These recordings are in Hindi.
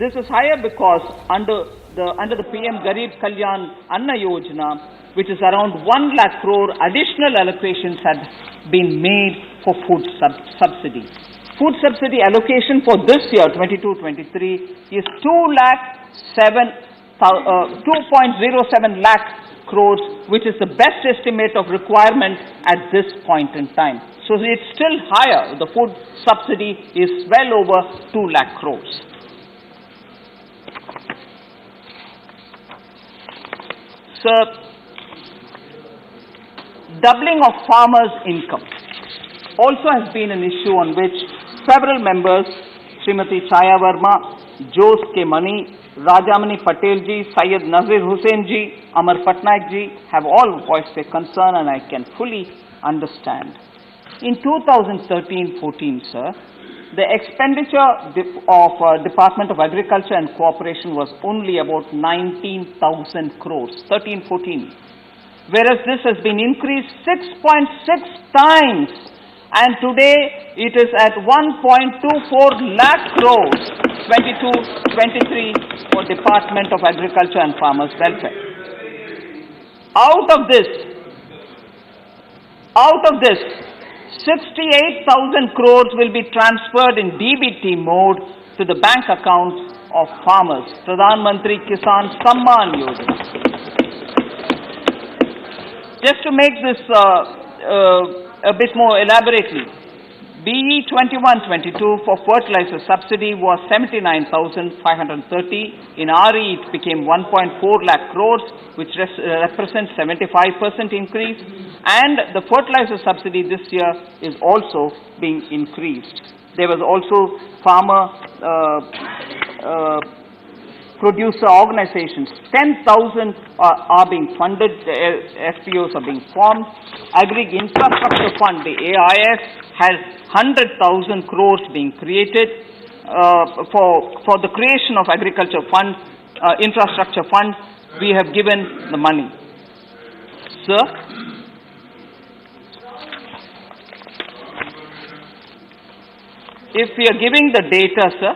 This is higher because under the PM Garib Kalyan Anna Yojana, which is around 1 lakh crore, additional allocations had been made for food subsidy. Food subsidy allocation for this year, 22-23, is 2.07 lakh crores, which is the best estimate of requirement at this point in time. So it's still higher. The food subsidy is well over 2 lakh crores. Sir, doubling of farmers' income also has been an issue on which several members, Srimati Chaya Verma, Jose K. Mani, Rajamani Patel ji, Syed Nazir Hussain ji, Amar Patnaik ji, have all voiced their concern, and I can fully understand. In 2013-14, sir, the expenditure of Department of Agriculture and Cooperation was only about 19,000 crores, 13-14. Whereas this has been increased 6.6 times, and today it is at 1.24 lakh crores, 22-23 for Department of Agriculture and Farmers Welfare. Out of this, 68,000 crores will be transferred in DBT mode to the bank accounts of farmers, Pradhan Mantri Kisan Samman Yojana. Just to make this a bit more elaborately, BE 21-22 for fertilizer subsidy was 79,530. In RE it became 1.4 lakh crores, which represents 75% increase. And the fertilizer subsidy this year is also being increased. There was also farmer producer organizations. 10,000 are being funded. The FPOs are being formed. Agri Infrastructure Fund, the AIF, has 100,000 crores being created for the creation of agriculture fund, infrastructure fund. We have given the money. Sir, if we are giving the data, sir,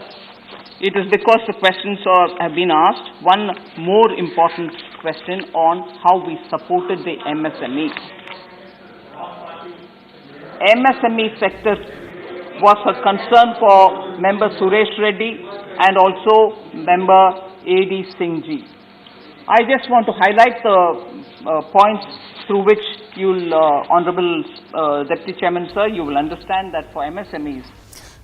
it is because the questions have been asked. One more important question on how we supported the MSME. MSME sector was a concern for member Suresh Reddy and also member A.D. Singh ji. I just want to highlight the points through which you'll, Honorable Deputy Chairman sir, you will understand that for MSMEs.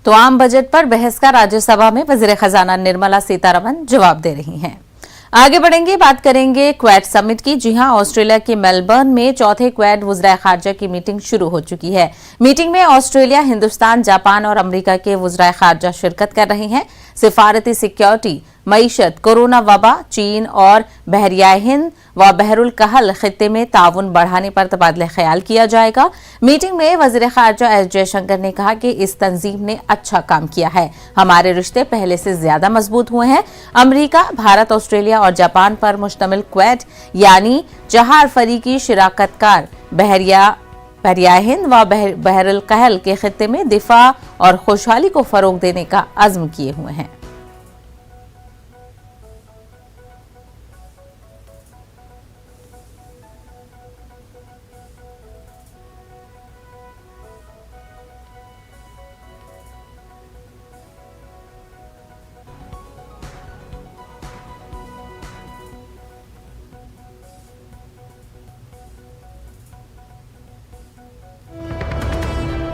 तो आम बजट पर बहस का राज्यसभा में वजीर खजाना निर्मला सीतारमण जवाब दे रही हैं। आगे बढ़ेंगे, बात करेंगे क्वेड समिट की। जी हां, ऑस्ट्रेलिया के मेलबर्न में चौथे क्वेड वज़राए खारजा की मीटिंग शुरू हो चुकी है। मीटिंग में ऑस्ट्रेलिया, हिंदुस्तान, जापान और अमेरिका के वज़राए खारजा शिरकत कर रहे हैं। सिफारती सिक्योरिटी, मईशत, कोरोना वबा, चीन और बहरियाए हिंद व बहरुल कहल खित्ते में ताउन बढ़ाने पर तबादला ख्याल किया जाएगा। मीटिंग में वज़ीर खारजा एस जयशंकर ने कहा कि इस तंजीम ने अच्छा काम किया है, हमारे रिश्ते पहले से ज्यादा मजबूत हुए हैं। अमेरिका, भारत, ऑस्ट्रेलिया और जापान पर मुश्तमिल क्वेड यानी 4 फरीकी शिराकतकार बहरियाए हिंद व बहरुल कहल के खित्ते में दिफा और खुशहाली को फरोग देने का अज़्म किए हुए हैं।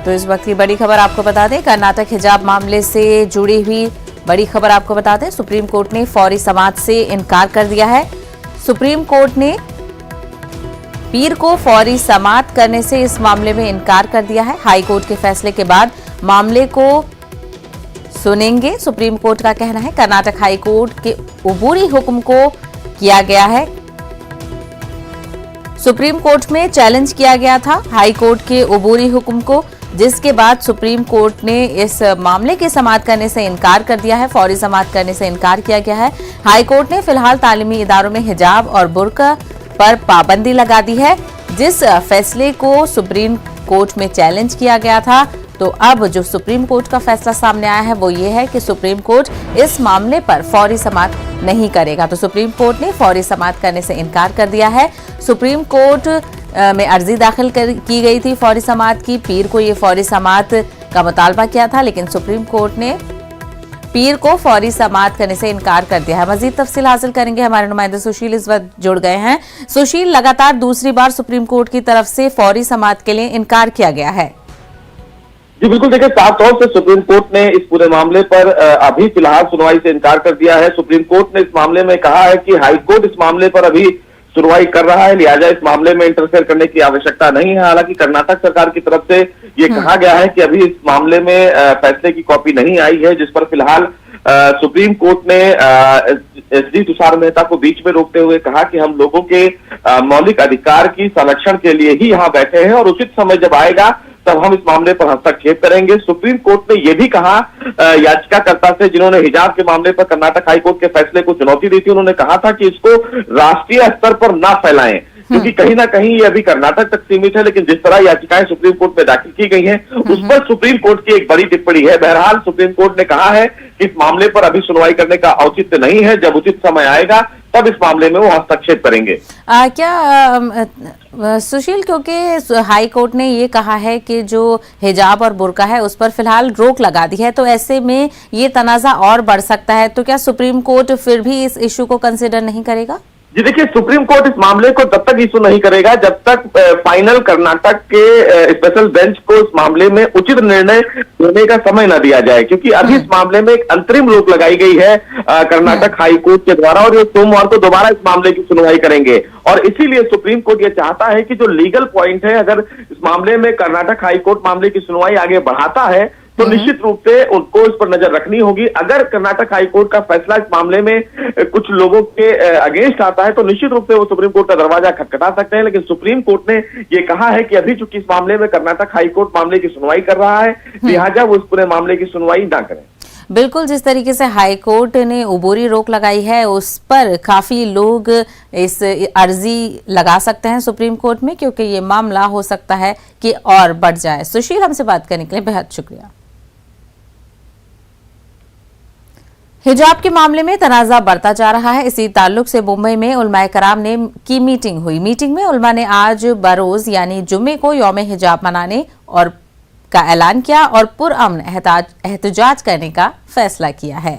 तो इस वक्त की बड़ी खबर आपको बता दें, कर्नाटक हिजाब मामले से जुड़ी हुई बड़ी खबर आपको बता दें, सुप्रीम कोर्ट ने फौरी समाअत से इनकार कर दिया है। सुप्रीम कोर्ट ने पीर को फौरी समाअत करने से इस मामले में इनकार कर दिया है। हाई कोर्ट के फैसले के बाद मामले को सुनेंगे, सुप्रीम कोर्ट का कहना है। कर्नाटक हाई कोर्ट के उबूरी हुक्म को किया गया है, सुप्रीम कोर्ट में चैलेंज किया गया था हाई कोर्ट के उबूरी हुक्म को, जिसके बाद सुप्रीम कोर्ट ने इस मामले की समाअत करने से इनकार कर दिया है। फौरी समाअत करने से इनकार किया गया है। हाई कोर्ट ने फिलहाल तालीमी इदारों में हिजाब और बुर्का पर पाबंदी लगा दी है। जिस फैसले को सुप्रीम कोर्ट में चैलेंज किया गया था तो अब जो सुप्रीम कोर्ट का फैसला सामने आया है वो ये है कि सुप्रीम कोर्ट इस मामले पर फौरी समाअत नहीं करेगा। तो सुप्रीम कोर्ट ने फौरी समाअत करने से इनकार कर दिया है। सुप्रीम कोर्ट में अर्जी दाखिल की गई थी फौरी समाअत की। पीर को ये फौरी समाअत का मुतालबा किया था, लेकिन सुप्रीम कोर्ट ने पीर को फौरी समाअत करने से इनकार कर दिया है। मजीद तफसील हासिल करेंगे, हमारे नुमाइंदे सुशील इस वक्त जुड़ गए हैं। सुशील, लगातार दूसरी बार सुप्रीम कोर्ट की तरफ से फौरी समाअत के लिए इनकार किया गया है। जी बिल्कुल, देखिए साफ तौर से सुप्रीम कोर्ट ने इस पूरे मामले पर अभी फिलहाल सुनवाई से इनकार कर दिया है। सुप्रीम कोर्ट ने इस मामले में कहा है कि हाई कोर्ट इस मामले पर अभी सुनवाई कर रहा है, लिहाजा इस मामले में इंटरफेयर करने की आवश्यकता नहीं है। हालांकि कर्नाटक सरकार की तरफ से ये कहा गया है कि अभी इस मामले में फैसले की कॉपी नहीं आई है, जिस पर फिलहाल सुप्रीम कोर्ट ने एसडी तुषार मेहता को बीच में रोकते हुए कहा कि हम लोगों के मौलिक अधिकार की संरक्षण के लिए ही यहाँ बैठे हैं और उचित समय जब आएगा तब हम इस मामले पर हस्तक्षेप करेंगे। सुप्रीम कोर्ट ने यह भी कहा याचिकाकर्ता से, जिन्होंने हिजाब के मामले पर कर्नाटक हाईकोर्ट के फैसले को चुनौती दी थी, उन्होंने कहा था कि इसको राष्ट्रीय स्तर पर ना फैलाएं, क्योंकि कहीं ना कहीं ये अभी कर्नाटक तक सीमित है। लेकिन जिस तरह याचिकाएं सुप्रीम कोर्ट में दाखिल की गई हैं, उस पर सुप्रीम कोर्ट की एक बड़ी टिप्पणी है। बहरहाल सुप्रीम कोर्ट ने कहा है कि इस मामले पर अभी सुनवाई करने का औचित्य नहीं है, जब उचित समय आएगा तब इस मामले में वो हस्तक्षेप करेंगे। सुशील, क्योंकि हाई कोर्ट ने ये कहा है कि जो हिजाब और बुर्का है उस पर फिलहाल रोक लगा दी है, तो ऐसे में ये तनाजा और बढ़ सकता है, तो क्या सुप्रीम कोर्ट फिर भी इस इशू को कंसिडर नहीं करेगा? जी देखिए, सुप्रीम कोर्ट इस मामले को तब तक इशू नहीं करेगा जब तक फाइनल कर्नाटक के स्पेशल बेंच को इस मामले में उचित निर्णय लेने का समय न दिया जाए, क्योंकि अभी इस मामले में एक अंतरिम रोक लगाई गई है कर्नाटक हाई कोर्ट के द्वारा, और ये सोमवार को दोबारा इस मामले की सुनवाई करेंगे। और इसीलिए सुप्रीम कोर्ट ये चाहता है कि जो लीगल पॉइंट है, अगर इस मामले में कर्नाटक हाई कोर्ट मामले की सुनवाई आगे बढ़ाता है तो निश्चित रूप से उनको इस पर नजर रखनी होगी। अगर कर्नाटक हाईकोर्ट का फैसला इस मामले में कुछ लोगों के अगेंस्ट आता है तो निश्चित रूप से वो सुप्रीम कोर्ट का दरवाजा खटखटा सकते हैं। लेकिन सुप्रीम कोर्ट ने ये कहा है कि अभी चूंकि इस मामले में कर्नाटक हाईकोर्ट मामले की सुनवाई कर रहा है, लिहाजा वो इस पूरे मामले की सुनवाई ना करें। बिल्कुल, जिस तरीके से हाई कोर्ट ने उबूरी रोक लगाई है उस पर काफी लोग इस अर्जी लगा सकते हैं सुप्रीम कोर्ट में, क्योंकि ये मामला हो सकता है कि और बढ़ जाए। सुशील, हमसे बात करने के लिए बेहद शुक्रिया। हिजाब के मामले में तनाजा बढ़ता जा रहा है। इसी ताल्लुक से मुंबई में उलमाए कराम की मीटिंग हुई। मीटिंग में उलमा ने आज बरोज यानी जुम्मे को यौम हिजाब मनाने और का ऐलान किया और पुरअमन एहतजाज करने का फैसला किया है।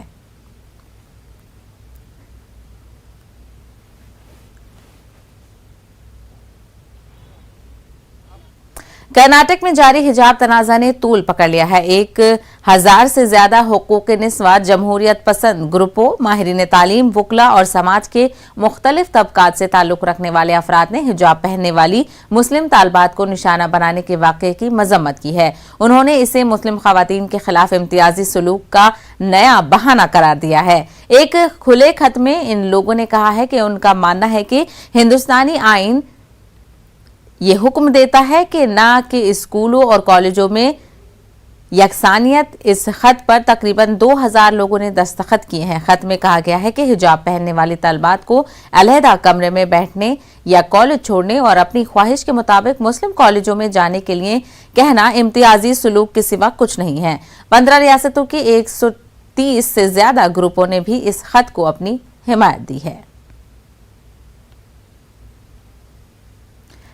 कर्नाटक में जारी हिजाब तनाजा ने तूल पकड़ लिया है। 1000 से ज्यादा हुकूक निस्वा, जमहूरियत पसंद ग्रुपों, माहिरीन तालीम, वकला और समाज के मुख्तलिफ तबकात से ताल्लुक रखने वाले अफराद ने हिजाब पहनने वाली मुस्लिम तालबात को निशाना बनाने के वाक़े की मजम्मत की है। उन्होंने इसे मुस्लिम खवातीन के खिलाफ इम्तियाजी सलूक का नया बहाना करार दिया है। एक खुले खत में इन लोगों ने कहा है कि उनका मानना है कि हिंदुस्तानी आइन ये हुक्म देता है कि ना कि स्कूलों और कॉलेजों में यकसानियत। इस खत पर तकरीबन 2000 लोगों ने दस्तखत किए हैं। खत में कहा गया है कि हिजाब पहनने वाली तलबात को अलहदा कमरे में बैठने या कॉलेज छोड़ने और अपनी ख्वाहिश के मुताबिक मुस्लिम कॉलेजों में जाने के लिए कहना इम्तियाजी सलूक के सिवा कुछ नहीं है। 15 रियासतों के 130 से ज्यादा ग्रुपों ने भी इस खत को अपनी हिमायत दी है।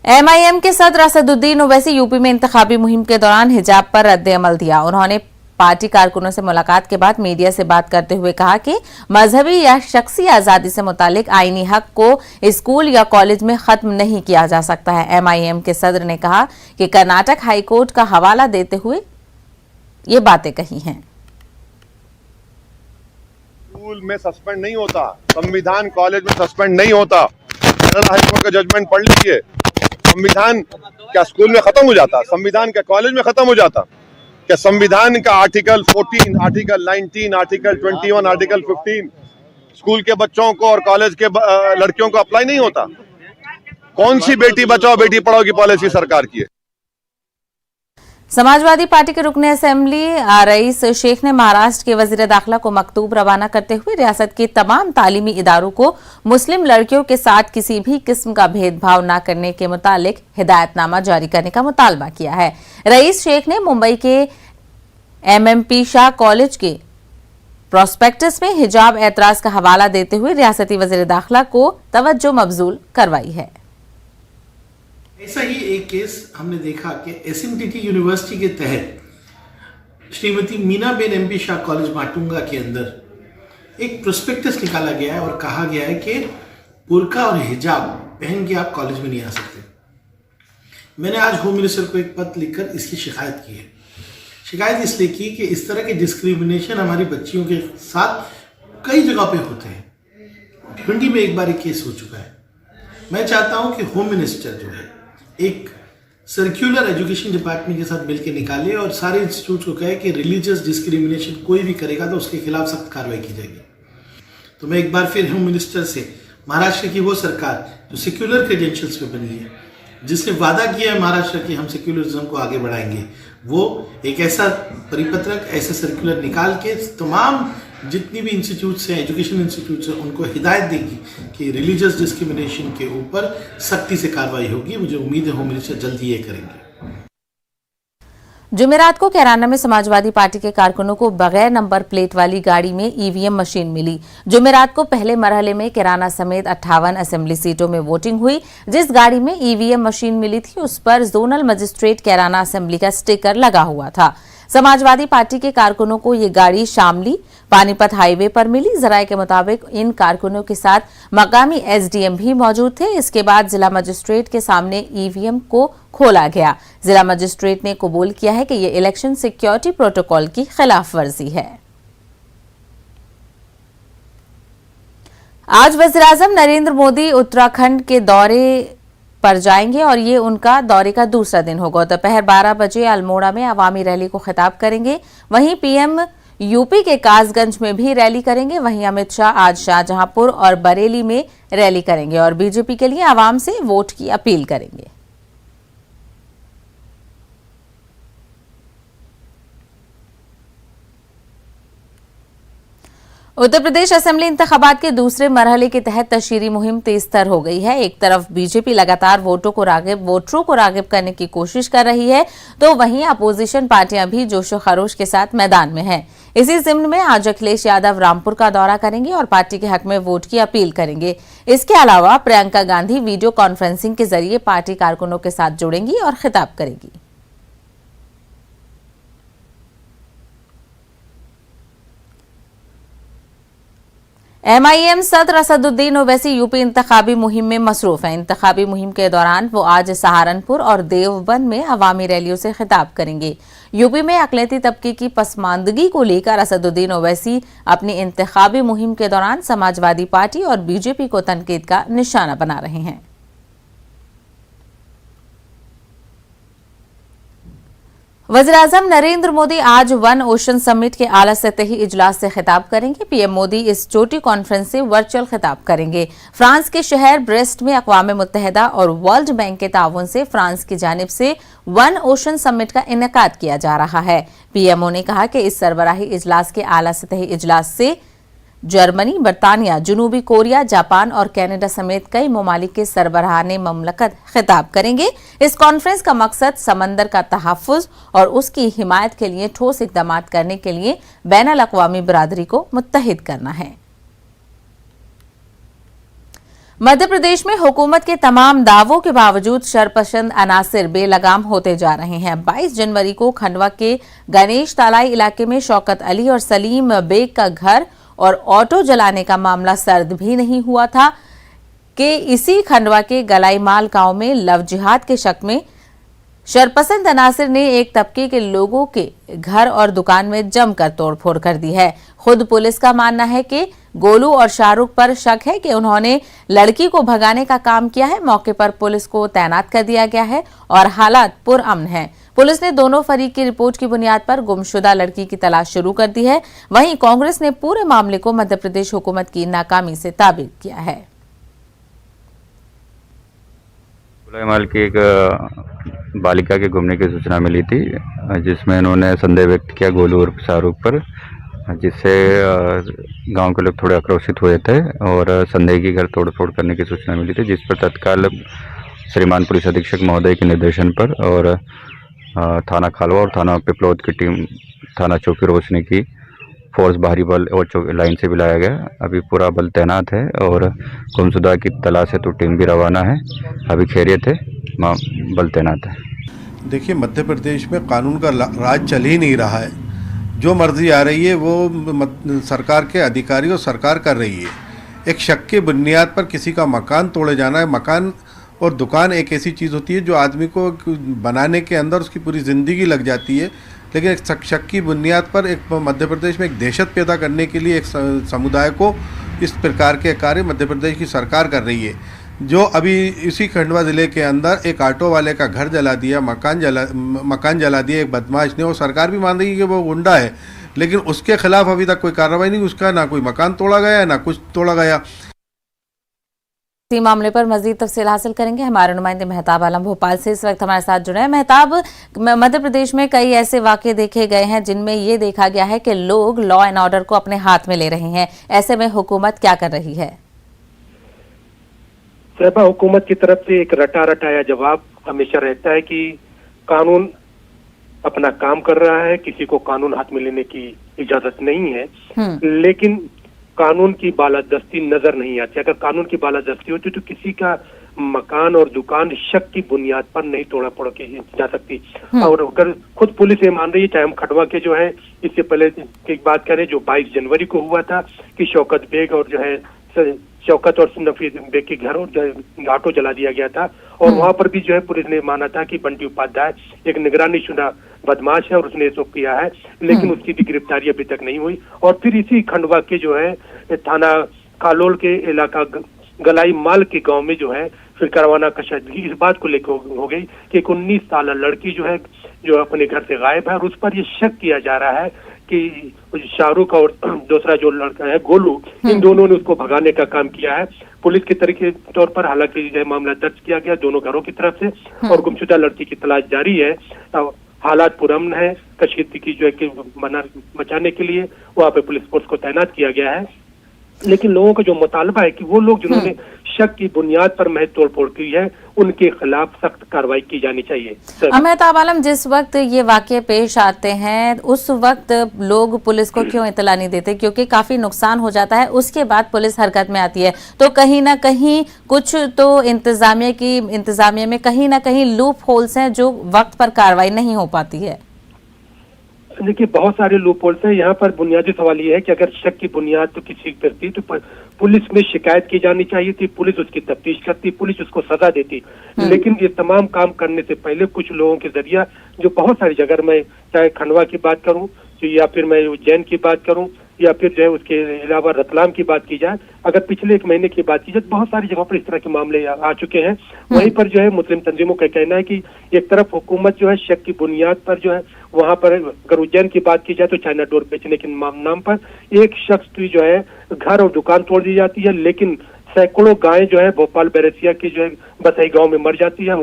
MIM के सदर असदुद्दीन ओवैसी यूपी में इंतखाबी मुहिम के दौरान हिजाब पर रद्द अमल दिया। उन्होंने पार्टी कारकुनों से मुलाकात के बाद मीडिया से बात करते हुए कहा कि मजहबी या शख्सी आजादी से मुतालिक आईनी हक को स्कूल या कॉलेज में खत्म नहीं किया जा सकता है। MIM के सदर ने कहा कि कर्नाटक हाईकोर्ट का हवाला देते हुए ये बातें कही हैं। स्कूल में सस्पेंड नहीं होता, संविधान कॉलेज में सस्पेंड नहीं होता। जनरल हाईकोर्ट का जजमेंट पढ़ लीजिए। संविधान क्या स्कूल में खत्म हो जाता? संविधान क्या कॉलेज में खत्म हो जाता? क्या संविधान का article 14, article 19, article 21, article 15 school के बच्चों को और कॉलेज के लड़कियों को अप्लाई नहीं होता? कौन सी बेटी बचाओ बेटी पढ़ाओ की पॉलिसी सरकार की है? समाजवादी पार्टी के रुकने असेंबली रईस शेख ने महाराष्ट्र के वजीर दाखिला को मकतूब रवाना करते हुए रियासत के तमाम तालीमी इदारों को मुस्लिम लड़कियों के साथ किसी भी किस्म का भेदभाव न करने के मुतालिक हिदायतनामा जारी करने का मुतालबा किया है। रईस शेख ने मुंबई के एमएमपी शाह कॉलेज के प्रोस्पेक्टस में हिजाब एतराज का हवाला देते हुए रियासती वजीर दाखिला को तवज्जो मबजूल करवाई है। ऐसा ही एक केस हमने देखा कि एसएमटीटी यूनिवर्सिटी के तहत श्रीमती मीनाबेन एमपी शाह कॉलेज माटुंगा के अंदर एक प्रोस्पेक्टस निकाला गया है और कहा गया है कि बुर्का और हिजाब पहन के आप कॉलेज में नहीं आ सकते। मैंने आज होम मिनिस्टर को एक पत्र लिखकर इसकी शिकायत की है। शिकायत इसलिए की कि इस तरह के डिस्क्रिमिनेशन हमारी बच्चियों के साथ कई जगह पे होते हैं। भिवंडी में एक बार एक केस हो चुका है। मैं चाहता हूं कि होम मिनिस्टर जो है एक सर्कुलर एजुकेशन डिपार्टमेंट के साथ मिलकर निकाले और सारे इंस्टीट्यूट को कहे कि रिलीजियस डिस्क्रिमिनेशन कोई भी करेगा तो उसके खिलाफ सख्त कार्रवाई की जाएगी। तो मैं एक बार फिर होम मिनिस्टर से महाराष्ट्र की वो सरकार जो सेक्युलर क्रेडेंशियल्स पे बनी है, जिसने वादा किया है महाराष्ट्र की हम सेक्युलरिज्म को आगे बढ़ाएंगे, वो एक ऐसा परिपत्रक ऐसा सर्कुलर निकाल के तमाम जितनी भी इंस्टीट्यूट्स हैं, एजुकेशन इंस्टीट्यूट्स हैं, उनको हिदायत देगी कि रिलीजियस डिस्क्रिमिनेशन के ऊपर सख्ती से कार्रवाई होगी। मुझे उम्मीद है होम मिनिस्टर जल्दी ये करेंगे। जुमेरात को कैराना में समाजवादी पार्टी के कारकुनों को बगैर नंबर प्लेट वाली गाड़ी में ईवीएम मशीन मिली। जुमेरात को पहले मरहले में कैराना समेत 58 असेंबली सीटों में वोटिंग हुई। जिस गाड़ी में ईवीएम मशीन मिली थी उस पर जोनल मजिस्ट्रेट कैराना असेंबली का स्टिकर लगा हुआ था। समाजवादी पार्टी के कारकुनों को ये गाड़ी शामली पानीपत हाईवे पर मिली। जराये के मुताबिक इन कारकुनों के साथ मकामी एसडीएम भी मौजूद थे। इसके बाद जिला मजिस्ट्रेट के सामने ईवीएम को खोला गया। जिला मजिस्ट्रेट ने कबूल किया है कि यह इलेक्शन सिक्योरिटी प्रोटोकॉल की खिलाफ वर्जी है। आज वज़ीर-ए-आज़म नरेंद्र मोदी उत्तराखंड के दौरे पर जाएंगे और ये उनका दौरे का दूसरा दिन होगा। दोपहर 12 बजे अल्मोड़ा में अवामी रैली को खिताब करेंगे। वहीं पीएम यूपी के कासगंज में भी रैली करेंगे। वहीं अमित शाह आज शाहजहांपुर और बरेली में रैली करेंगे और बीजेपी के लिए आवाम से वोट की अपील करेंगे। उत्तर प्रदेश असेंबली इंतखाबात के दूसरे मरहले के तहत तशहीरी मुहिम तेजतर हो गई है। एक तरफ बीजेपी लगातार वोटरों को रागिब करने की कोशिश कर रही है, तो वहीं अपोजिशन पार्टियां भी जोशो खरोश के साथ मैदान में हैं। इसी जिम्न में आज अखिलेश यादव रामपुर का दौरा करेंगे और पार्टी के हक में वोट की अपील करेंगे। इसके अलावा प्रियंका गांधी वीडियो कॉन्फ्रेंसिंग के जरिए पार्टी कारकुनों के साथ जुड़ेंगी और खिताब करेंगी। एमआईएम सदर असदुद्दीन ओवैसी यूपी इंतखाबी मुहिम में मसरूफ है। इंतखाबी मुहिम के दौरान वो आज सहारनपुर और देवबंद में अवामी रैलियों से खिताब करेंगे। यूपी में अकलियती तबके की पसमानदगी को लेकर असदुद्दीन ओवैसी अपनी इंतखाबी मुहिम के दौरान समाजवादी पार्टी और बीजेपी को तनकीद का निशाना बना रहे हैं। वज़ीर-ए-आज़म नरेंद्र मोदी आज वन ओशन समिट के आला सतही इजलास से खिताब करेंगे। पीएम मोदी इस चोटी कॉन्फ्रेंस से वर्चुअल खिताब करेंगे। फ्रांस के शहर ब्रेस्ट में अक़वाम मुत्तहिदा और वर्ल्ड बैंक के ताउन से फ्रांस की जानिब से वन ओशन समिट का इनेकाद किया जा रहा है। पीएमओ ने कहा कि इस सरबराही इजलास के आला सतही इजलास से जर्मनी, बरतानिया, जनूबी कोरिया, जापान और कनाडा समेत कई ममालिक के सरबराहाने ममलकत खिताब करेंगे। इस कॉन्फ्रेंस का मकसद समंदर का तहफ़्फ़ुज़ और उसकी हिमायत के लिए ठोस इक़दाम करने के लिए बैनुल अक़वामी बिरादरी को मुत्तहिद करना है। मध्य प्रदेश में हुकूमत के तमाम दावों के बावजूद शरपसंद अनासिर बेलगाम होते जा रहे हैं। 22 जनवरी को खंडवा के गणेश तालाई इलाके में शौकत अली और सलीम बेग का घर और ऑटो जलाने का मामला सर्द भी नहीं हुआ था कि इसी खंडवा के गलाईमाल गांव में लव जिहाद के शक में शरपसंद अनासिर ने एक तबके के लोगों के घर और दुकान में जमकर तोड़फोड़ कर दी है। खुद पुलिस का मानना है कि गोलू और शाहरुख पर शक है कि उन्होंने लड़की को भगाने का काम किया है। मौके पर पुलिस को तैनात कर दिया गया है और हालात पुरअमन हैं। पुलिस ने दोनों फरीक की रिपोर्ट की बुनियाद पर गुमशुदा लड़की की तलाश शुरू कर दी है। वहीं कांग्रेस ने पूरे मामले को मध्य प्रदेश हुकूमत की नाकामी से ताबीर किया है। गलाईमाल की एक बालिका के गुमने की सूचना मिली थी। जिसमें इन्होंने संदेह व्यक्त किया गोलू उर्फ शाहरुख पर, जिससे गांव के लोग थोड़े आक्रोशित हुए थे और संदेह की घर तोड़फोड़ करने की सूचना मिली थी, जिस पर तत्काल श्रीमान पुलिस अधीक्षक महोदय के निर्देशन पर और थाना खालवा और थाना पिपलौद की टीम, थाना चौकी रोशनी की फोर्स, बाहरी बल और लाइन से भी लाया गया। अभी पूरा बल तैनात है और गुमशुदा की तलाश है तो टीम भी रवाना है। अभी खैरियत है, बल तैनात है। देखिए, मध्य प्रदेश में कानून का राज चल ही नहीं रहा है। जो मर्जी आ रही है वो सरकार के अधिकारी और सरकार कर रही है। एक शक के बुनियाद पर किसी का मकान तोड़े जाना है। मकान और दुकान एक ऐसी चीज़ होती है जो आदमी को बनाने के अंदर उसकी पूरी ज़िंदगी लग जाती है, लेकिन एक शक की बुनियाद पर एक मध्य प्रदेश में एक दहशत पैदा करने के लिए एक समुदाय को इस प्रकार के कार्य मध्य प्रदेश की सरकार कर रही है। जो अभी इसी खंडवा ज़िले के अंदर एक ऑटो वाले का घर जला दिया, मकान जला दिया एक बदमाश ने, और सरकार भी मान रही है कि वो गुंडा है, लेकिन उसके खिलाफ अभी तक कोई कार्रवाई नहीं। उसका ना कोई मकान तोड़ा गया ना कुछ तोड़ा गया। इसी मामले पर मजीद तफसील हासिल करेंगे। हमारे नुमाइंदे मेहताब आलम भोपाल से इस वक्त हमारे साथ जुड़े हैं। मेहताब, मध्य प्रदेश में कई ऐसे वाकये देखे गए हैं जिनमें ये देखा गया है कि लोग लॉ एंड ऑर्डर को अपने हाथ में ले रहे हैं। ऐसे में हुकूमत क्या कर रही है? सहबा, हुकूमत की तरफ से एक रटा रटाया जवाब हमेशा रहता है कि कानून अपना काम कर रहा है, किसी को कानून हाथ में लेने की इजाजत नहीं है। लेकिन कानून की बालादस्ती नजर नहीं आती। अगर कानून की बालादस्ती होती तो किसी का मकान और दुकान शक की बुनियाद पर नहीं तोड़ा फोड़ की जा सकती। और अगर खुद पुलिस ये मान रही है, चाहे हम खंडवा के जो है इससे पहले की बात करें जो 22 जनवरी को हुआ था कि शौकत बेग और जो है शौकत और नफीस बेग के घर और ऑटो जला दिया गया था, और वहां पर भी जो है पुलिस ने माना था कि बंटी उपाध्याय एक निगरानी शुदा बदमाश है और उसने ये किया है, लेकिन उसकी भी गिरफ्तारी अभी तक नहीं हुई। और फिर इसी खंडवा के जो है थाना कालोल के इलाका गलाई माल के गांव में जो है फिर करवाना कशीदगी इस बात को लेकर हो गई कि एक 19 साल लड़की जो है जो अपने घर से गायब है, और उस पर ये शक किया जा रहा है कि शाहरुख और दूसरा जो लड़का है गोलू, इन दोनों ने उसको भगाने का काम किया है। पुलिस के तरीके तौर पर हालांकि मामला दर्ज किया गया दोनों घरों की तरफ से, और गुमशुदा लड़की की तलाश जारी है। हालात पुरअमन है, कशीदगी जो है कि बचाने के लिए वहाँ पे पुलिस फोर्स को तैनात किया गया है। लेकिन लोगों का जो मुतालबा है कि वो लोग जिन्होंने शक की बुनियाद पर महज तोड़फोड़ की है उनके खिलाफ सख्त कार्रवाई की जानी चाहिए। मेहताब आलम, जिस वक्त ये वाकये पेश आते हैं उस वक्त लोग पुलिस को क्यों इतला नहीं देते? क्योंकि काफी नुकसान हो जाता है, उसके बाद पुलिस हरकत में आती है, तो कहीं ना कहीं कुछ तो इंतजामिया में कहीं ना कहीं लूप होल्स हैं जो वक्त पर कार्रवाई नहीं हो पाती है। देखिए, बहुत सारे लूप होल्स हैं। यहाँ पर बुनियादी सवाल ये है कि अगर शक की बुनियाद तो किसी पर थी तो पुलिस में शिकायत की जानी चाहिए थी, पुलिस उसकी तफ्तीश करती, पुलिस उसको सजा देती। लेकिन ये तमाम काम करने से पहले कुछ लोगों के जरिया जो बहुत सारी जगह में, चाहे खंडवा की बात करूं या फिर मैं उज्जैन की बात करूं या फिर जो है उसके अलावा रतलाम की बात की जाए, अगर पिछले 1 महीने की बात की जाए, बहुत सारी जगहों पर इस तरह के मामले आ चुके हैं। वहीं पर जो है मुस्लिम तंजीमों का कहना है कि एक तरफ हुकूमत जो है शक की बुनियाद पर जो है वहां पर, अगर उज्जैन की बात की जाए तो चाइना डोर बेचने के नाम पर एक शख्स की जो है घर और दुकान तोड़ दी जाती है, लेकिन सैकड़ों गायें जो है भोपाल बैरसिया की जो है बसई गांव में मर जाती है,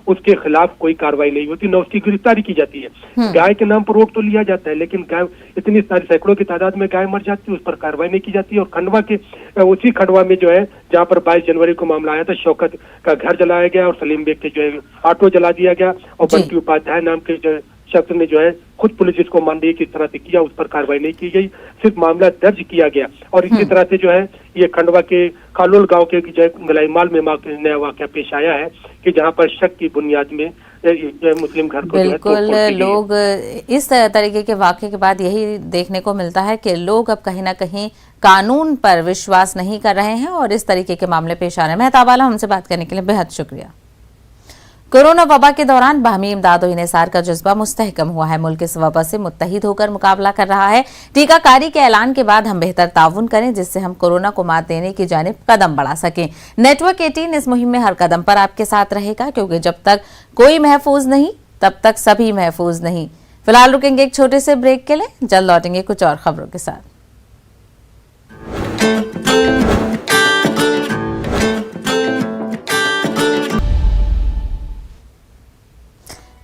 उसके खिलाफ कोई कार्रवाई नहीं होती, न उसकी गिरफ्तारी की जाती है। गाय के नाम पर रोक तो लिया जाता है, लेकिन गाय इतनी सारी सैकड़ों की तादाद में गाय मर जाती है, उस पर कार्रवाई नहीं की जाती है। और खंडवा के उसी खंडवा में जो है जहाँ पर 22 जनवरी को मामला आया था, शौकत का घर जलाया गया और सलीम बेग के जो है ऑटो जला दिया गया, और बंटी उपाध्याय नाम के जो शख्स ने जो है खुद पुलिस जिसको मान रही है कि इस तरह से किया, उस पर कार्रवाई नहीं की गई, सिर्फ मामला दर्ज किया गया। और इसी तरह से जो है ये खंडवा के कालोल गांव के जो गलाईमाल में नया वाकया पेश आया है कि जहां पर शक की बुनियाद में मुस्लिम घर को बिल्कुल लोग इस तरीके के वाकये के बाद यही देखने को मिलता है कि लोग अब कहीं ना कहीं कानून पर विश्वास नहीं कर रहे हैं और इस तरीके के मामले पेश आ रहे हैं। मेहताब आलम, हमसे बात करने के लिए बेहद शुक्रिया। कोरोना वबा के दौरान बाहमी इमदाद और इनेसार का जज्बा मुस्तहकम हुआ है। मुल्क इस वबा से मुत्तहिद होकर मुकाबला कर रहा है। टीकाकारी के ऐलान के बाद हम बेहतर ताउन करें जिससे हम कोरोना को मात देने की जानिब कदम बढ़ा सकें। नेटवर्क 18 इस मुहिम में हर कदम पर आपके साथ रहेगा, क्योंकि जब तक कोई महफूज नहीं तब तक सभी महफूज नहीं। फिलहाल रुकेंगे एक छोटे से ब्रेक के लिए, जल्द लौटेंगे कुछ और खबरों के साथ।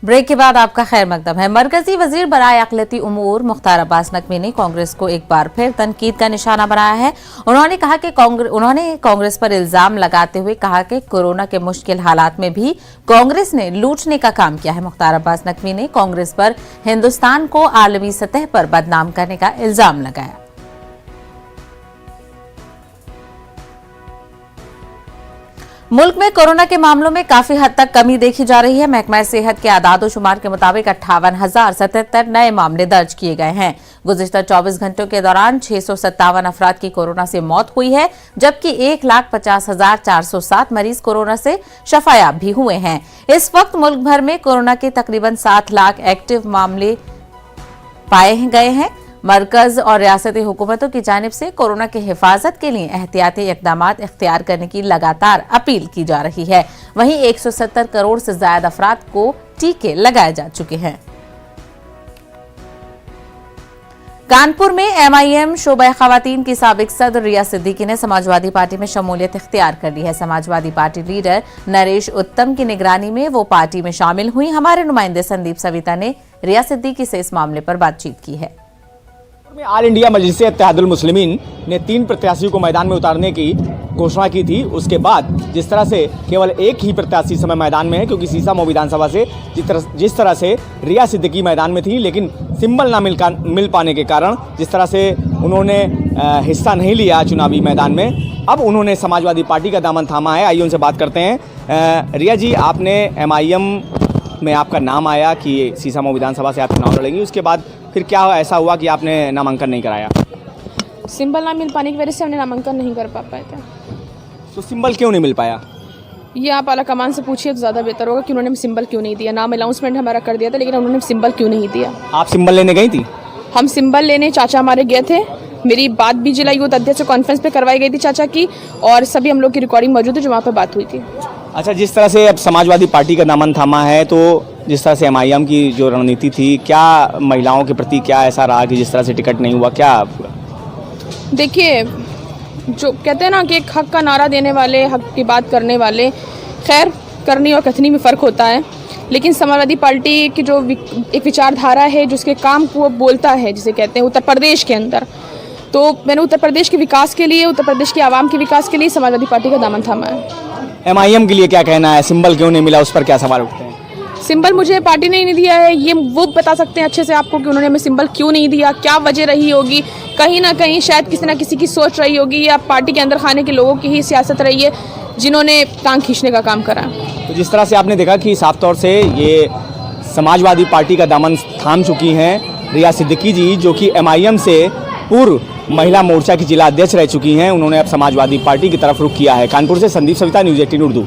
ब्रेक के बाद आपका खैर मकदम है। मरकजी वजीर बराए अक़लियती उमूर मुख्तार अब्बास नकवी ने कांग्रेस को एक बार फिर तनकीद का निशाना बनाया है। उन्होंने कहा कि कांग्रेस पर इल्जाम लगाते हुए कहा कि कोरोना के मुश्किल हालात में भी कांग्रेस ने लूटने का काम किया है। मुख्तार अब्बास नकवी ने कांग्रेस पर हिंदुस्तान को आलमी सतह पर बदनाम करने का इल्जाम लगाया। मुल्क में कोरोना के मामलों में काफी हद तक कमी देखी जा रही है। महकमा सेहत के आदाद-ओ-शुमार के मुताबिक 58,077 नए मामले दर्ज किए गए हैं। गुज़िश्ता 24 घंटों के दौरान 657 अफराद की कोरोना से मौत हुई है, जबकि 1,50,407 मरीज कोरोना से शफायाब भी हुए हैं। इस वक्त मुल्क भर में कोरोना के तकरीबन 7 लाख एक्टिव मामले पाए गए हैं। मरकज और रियासती हुकूमतों की जानिब से कोरोना की हिफाजत के लिए एहतियाती इक़दामात इख्तियार करने की लगातार अपील की जा रही है। वहीं 170 करोड़ से ज्यादा अफराद को टीके लगाए जा चुके हैं। कानपुर में MIM शोबा खवातीन की साबिक सदर रिया सिद्दीकी ने समाजवादी पार्टी में शमूलियत इख्तियार कर ली है। समाजवादी पार्टी लीडर नरेश उत्तम की निगरानी में वो पार्टी में शामिल हुई। हमारे नुमाइंदे संदीप सविता ने रिया सिद्दीकी से इस मामले पर बातचीत की है। ऑल इंडिया मजलिस इत्तेहादुल मुस्लिमीन ने 3 प्रत्याशियों को मैदान में उतारने की घोषणा की थी। उसके बाद जिस तरह से केवल एक ही प्रत्याशी समय मैदान में है, क्योंकि सीसामऊ विधानसभा से जिस तरह से रिया सिद्दीकी मैदान में थी, लेकिन सिंबल ना मिल पाने के कारण जिस तरह से उन्होंने हिस्सा नहीं लिया चुनावी मैदान में, अब उन्होंने समाजवादी पार्टी का दामन थामा है। आइए उनसे बात करते हैं। रिया जी, आपने MIM में आपका नाम आया कि सीसामऊ विधानसभा से आप चुनाव लड़ेंगी, उसके बाद फिर क्या ऐसा हुआ कि आपने नामांकन नहीं कराया? सिंबल ना मिल पाने की वजह से हमने नामांकन नहीं कर पाए थे। तो सिंबल क्यों नहीं मिल पाया? ये आप आला कमान से पूछिए तो ज़्यादा बेहतर होगा कि उन्होंने सिंबल क्यों नहीं दिया। नाम अनाउंसमेंट हमारा कर दिया था, लेकिन उन्होंने सिंबल क्यों नहीं दिया। आप सिंबल लेने गई थी? हम सिंबल लेने चाचा हमारे गए थे। मेरी बात भी जिला यूथ अध्यक्ष कॉन्फ्रेंस पे करवाई गई थी चाचा की, और सभी हम लोग की रिकॉर्डिंग मौजूद है जो वहाँ पर बात हुई थी। अच्छा, जिस तरह से अब समाजवादी पार्टी का दामन थामा है, तो जिस तरह से MIM की जो रणनीति थी, क्या महिलाओं के प्रति क्या ऐसा रहा कि जिस तरह से टिकट नहीं हुआ? क्या देखिए, जो कहते हैं ना कि एक हक का नारा देने वाले, हक की बात करने वाले, खैर करनी और कथनी में फ़र्क होता है, लेकिन समाजवादी पार्टी की जो एक विचारधारा है, जिसके काम को वो बोलता है, जिसे कहते हैं उत्तर प्रदेश के अंदर, तो मैंने उत्तर प्रदेश के विकास के लिए, उत्तर प्रदेश के आवाम के विकास के लिए समाजवादी पार्टी का दामन थामा है। MIM के लिए क्या कहना है? सिंबल क्यों नहीं मिला, उस पर क्या सवाल उठते हैं? सिंबल मुझे पार्टी ने नहीं दिया है, ये वो बता सकते हैं अच्छे से आपको कि उन्होंने हमें सिंबल क्यों नहीं दिया, क्या वजह रही होगी। कहीं ना कहीं शायद किसी ना किसी की सोच रही होगी, या पार्टी के अंदर खाने के लोगों की ही सियासत रही है जिन्होंने टांग खींचने का काम करा। तो जिस तरह से आपने देखा कि साफ तौर से ये समाजवादी पार्टी का दामन थाम चुकी हैं रिया सिद्दीकी जी, जो कि MIM से पूर्व महिला मोर्चा की जिला अध्यक्ष रह चुकी हैं, उन्होंने अब समाजवादी पार्टी की तरफ रुख किया है। कानपुर से संदीप सविता, न्यूज़ 18 उर्दू।